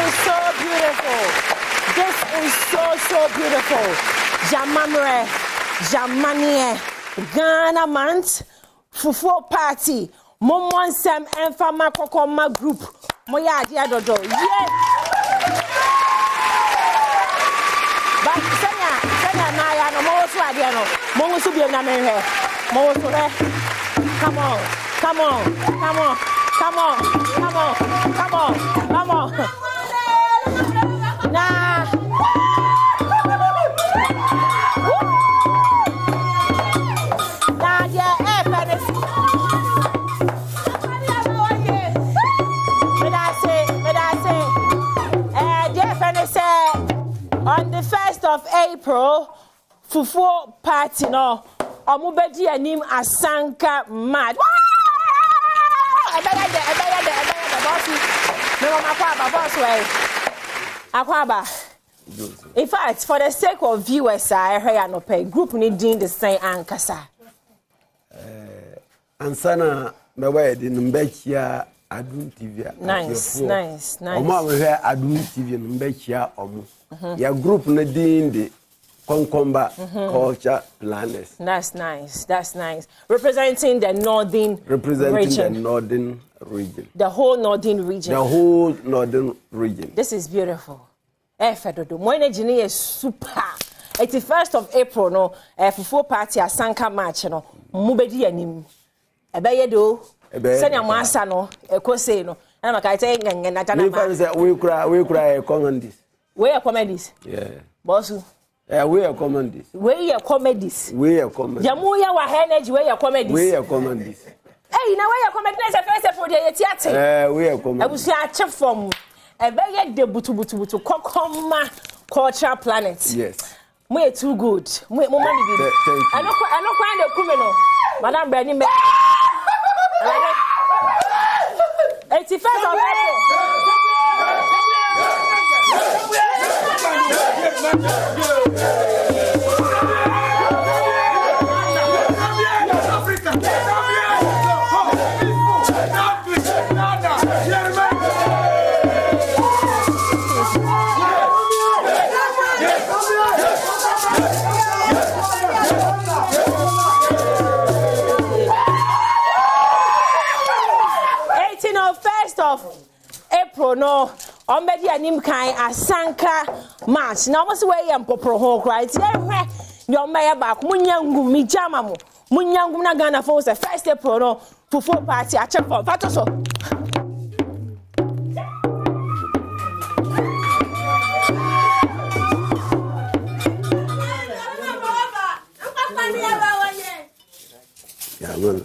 is so beautiful. This is so beautiful. Jamamre, Jamanie, Ghana Mant, Fufu Party, Momon Sam and Fama Konkomba group. Moya Diadodo. Yes. But Sanya Naya, no more to Adiano. Momo to be a name. Momo to her. Come on. Nah. On the 1st of April, Fufu Party no, Omubedi anim Asanka mad. In fact, for the sake of viewers, I heard no pay group needing the same ankasa. Ansana me we di mbechia Adum TV. Nice. Oma we hear Adum TV mbechia omo. Ya group na din the Konkomba culture planners. That's nice. Representing the northern region. The whole northern region. This is beautiful. Fedodo. My energy is super. 81st of April no Fufu Party Asanka March no. Mubedi anim. Ebeye do. Send your master no. Eko say no. Na maka say ngenge na tana. We cry comedies. We are comedies. Yeah. Bossu. We are comedies. Jamuya wa energy we are comedies. We are comedies. Hey, now we are comedies first for the theater. We are comedies. I was a from ebeye de butu Konkomba cultural planet. Yes. We too good. We money be. I no find the kumeno. Madam Bernie me. 81st of April. 1st of April no Omedi anim kan Asanka March. Now what's way am popro ho right? Yeah, your mayor back munyangu mi jama mo. Munyangu na Ghana for the 1st April no Fufu Party a check for Fatoso. Yeah, well.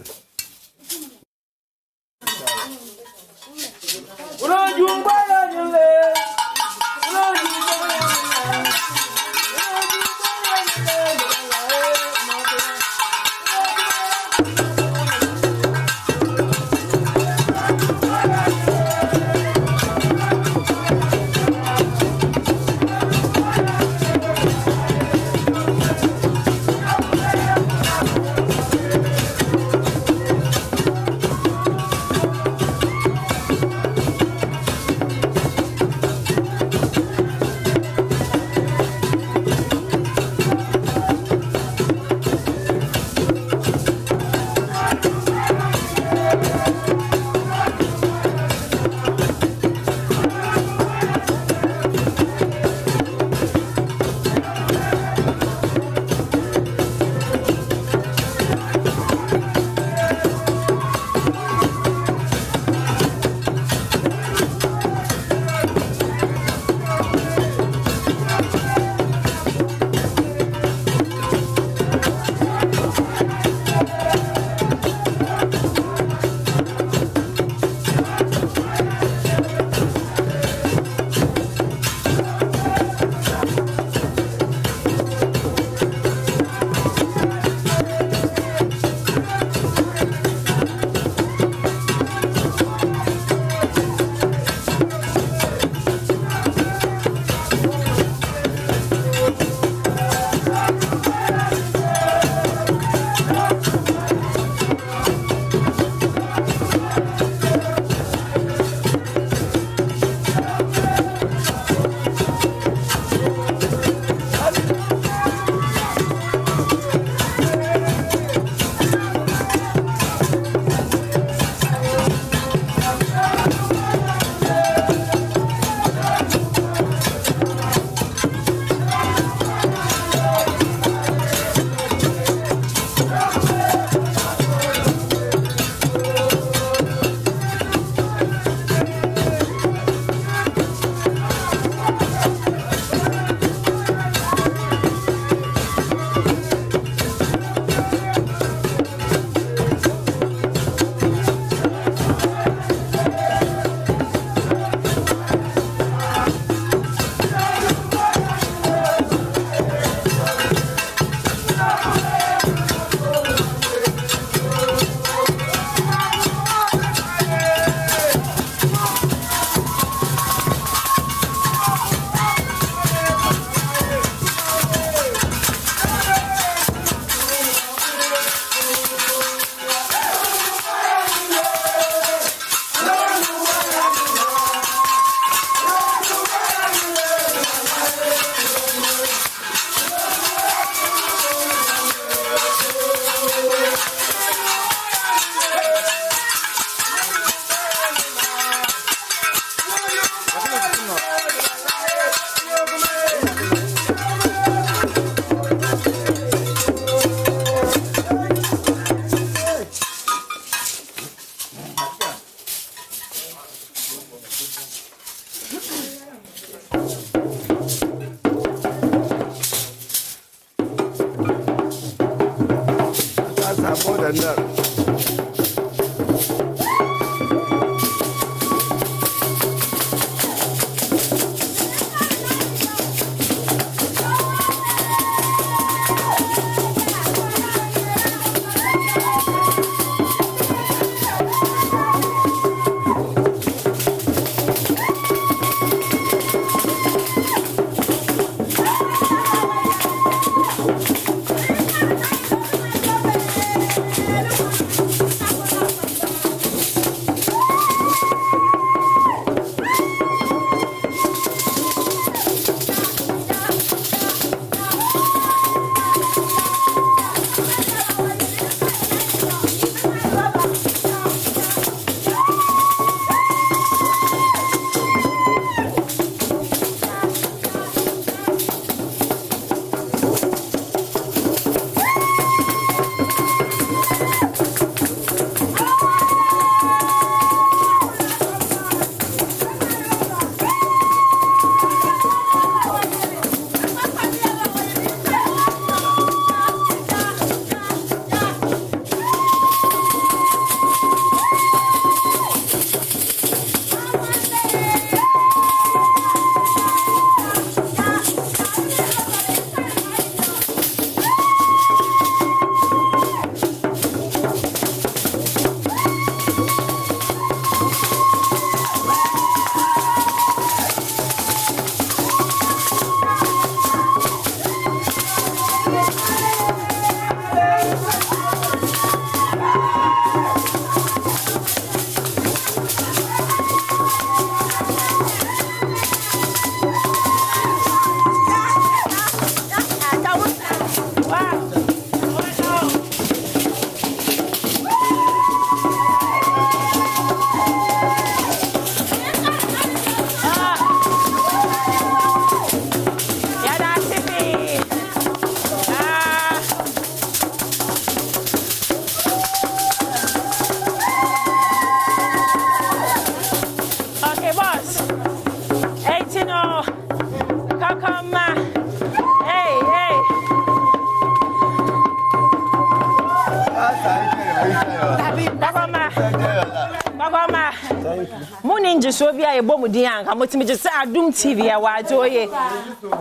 Muninji so bia ye bomu di anka motimi je sa Adum TV ya wajo ye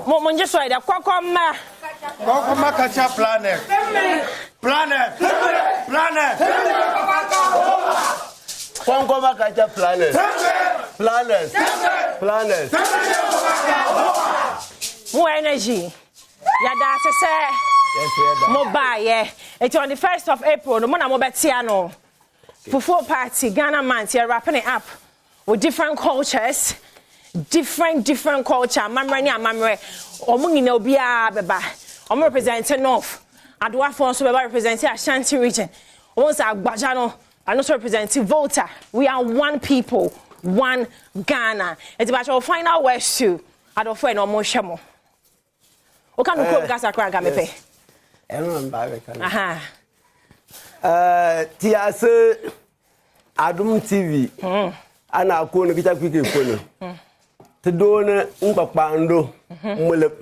mo nje so ida Konkomba kacha planet Konkomba kacha planet mo energy ya da se mo ba ye it's on the 1st of April no mo na mo betia no Fufu party Ghana man here wrapping it up with different cultures, different culture. Mamre ni amamre. Omo nyina obi a beba. Omo representing North. Adwa for so beba representing Ashanti region. Omo sa Agbaja no, and also representing Volta. We are one people, one Ghana. It's about our final words too. Ado for no mo shemo. O kan ko gasa kra ga mepe. Eno mba ka. Aha. Tiase Adum TV ana ko ne kita kwike ko ne te do ne nkpakpando mulep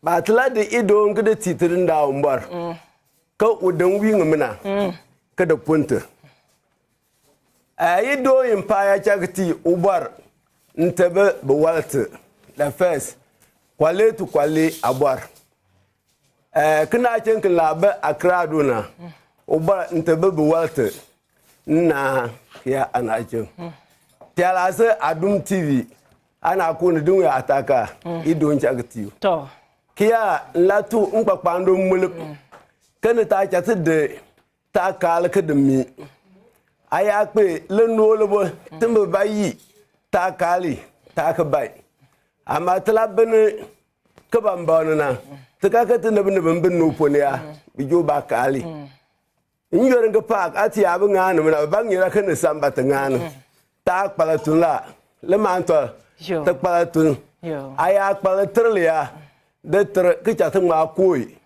batla de ido ngede titirin da umbar ka udan wi ngumina ka da punta ido impa ya chagti ubar ntebe bewalt la fes kwale tu kwale abar kina cenkin labe akra duna ubar ntebe bewalt na ya anacin tiala se Adum TV ana ko ne dun ya ataka ido nchagti to kia latu nkpakpando muluk kan ta chati de ta kal kadmi aya pe le no lobo timbe bayi ta kali ta ka bai ama tla bene ka bambana na ta ka tin ne ben no ponia bi jo ba kali Injore nga park ati abu ngana mna bangira kan samba tangana ta palatula le manto ta palatun aya palatrlia de tre kicha tuma koi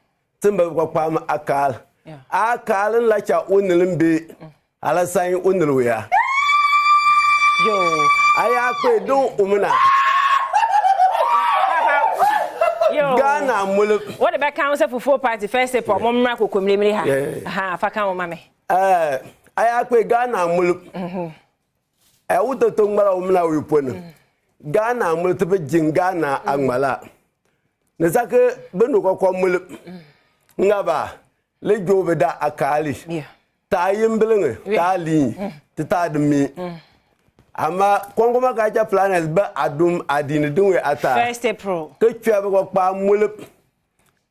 timba kwa pam akal la cha unlimbe ala sai unluya yo aya pe do umna Ghana mulu what the back council for 4 party first April mo mra kokomlemre ha fa kan o mame ayakwe Ghana mulu wuto to ngmala umna wipona Ghana mulu to be Ghana angmala ne sake benu kokko mulu ngaba le jobe da akali ta yimbelenge ta li ta demi ama Konkomba kacha planners ba adum adini dunwe ata 1st April ke twa be kokpa mulu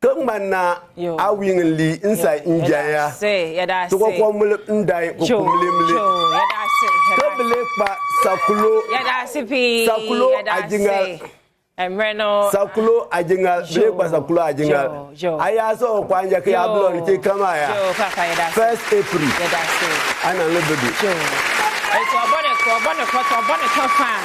Kemana awing li inside India to go mulu ndai kukumlimli kebele pa sakulo ajinga Emreno sakulo ajinga blepa sakulo ajinga aya so kwanja ke ablon ke kama ya 1st April ana lebedu it's obone fan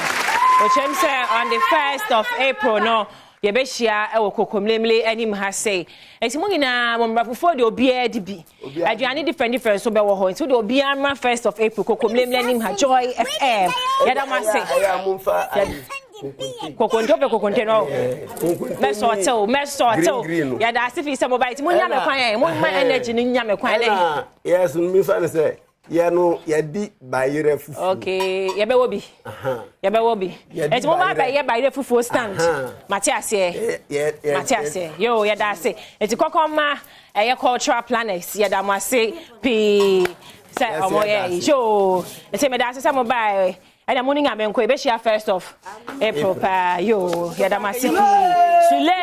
which am say on the 1st of April no yebeshia ewo kokomlemle anim ha say enti mo nyina mo mrafofo de obia di bi aduane different so be wo ho enti de obia ma 1st of April kokomlemle anim ha Joy FM yada ma say kokonte no meso hotel yada asifi se mobile enti mo nya me kwan mo ma energy ni nya me kwan le yes me fa say no yadi bayire fufu okay yebe wo bi eti mo ma ba ye bayire fufu stand Matias yo yada say eti Konkomba eye cultural planners yada mo say p say omo ye yo eti me da say mo ba ena morning amenko ebe share 1st of April pa yo yada mo say sule